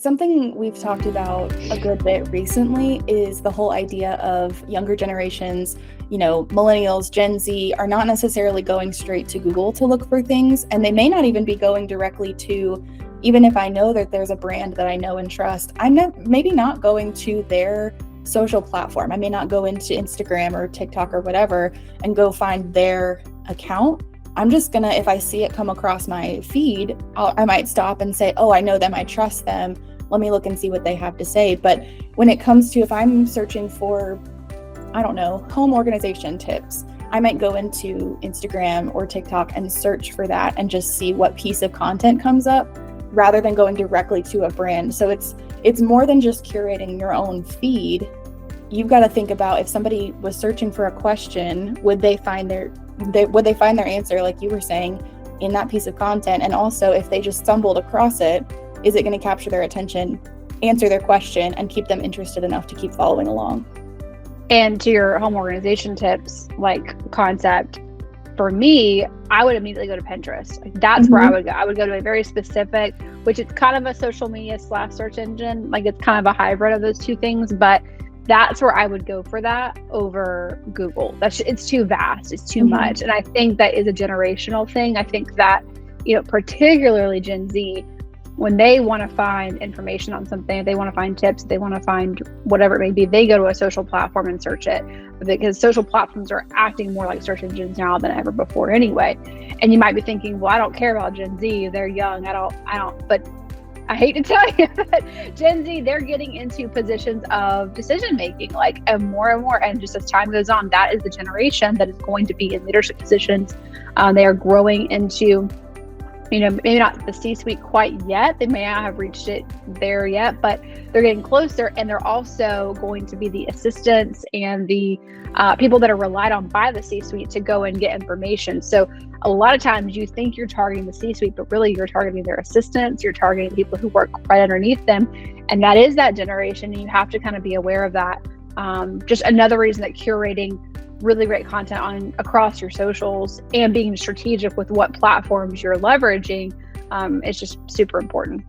Something we've talked about a good bit recently is the whole idea of younger generations, millennials, Gen Z, are not necessarily going straight to Google to look for things. And they may not even be going directly to, even if I know that there's a brand that I know and trust, maybe not going to their social platform. I may not go into Instagram or TikTok or whatever and go find their account. I'm just gonna, if I see it come across my feed, I might stop and say, oh, I know them, I trust them. Let me look and see what they have to say. But when it comes to, if I'm searching for, I don't know, home organization tips, I might go into Instagram or TikTok and search for that and just see what piece of content comes up rather than going directly to a brand. So it's more than just curating your own feed. You've got to think about, if somebody was searching for a question, would they find their answer, like you were saying, in that piece of content? And also, if they just stumbled across it, is it going to capture their attention, answer their question, and keep them interested enough to keep following along? And to your home organization tips, concept, for me, I would immediately go to Pinterest. That's where I would go. I would go to a very specific, which is kind of a social media / search engine. It's kind of a hybrid of those two things, but that's where I would go for that over Google. It's too vast. It's too much. And I think that is a generational thing. I think that, particularly Gen Z, when they want to find information on something, they want to find tips, they want to find whatever it may be, they go to a social platform and search it, because social platforms are acting more like search engines now than ever before anyway. And you might be thinking, well, I don't care about Gen Z. They're young. I don't, but I hate to tell you that Gen Z, they're getting into positions of decision making, and more. And just as time goes on, that is the generation that is going to be in leadership positions. They are growing into, maybe not the C-suite quite yet. They may not have reached it there yet, but they're getting closer. And they're also going to be the assistants and the people that are relied on by the C-suite to go and get information. So a lot of times you think you're targeting the C-suite, but really you're targeting their assistants, you're targeting people who work right underneath them. And that is that generation. And you have to kind of be aware of that. Just another reason that curating really great content across your socials and being strategic with what platforms you're leveraging is just super important.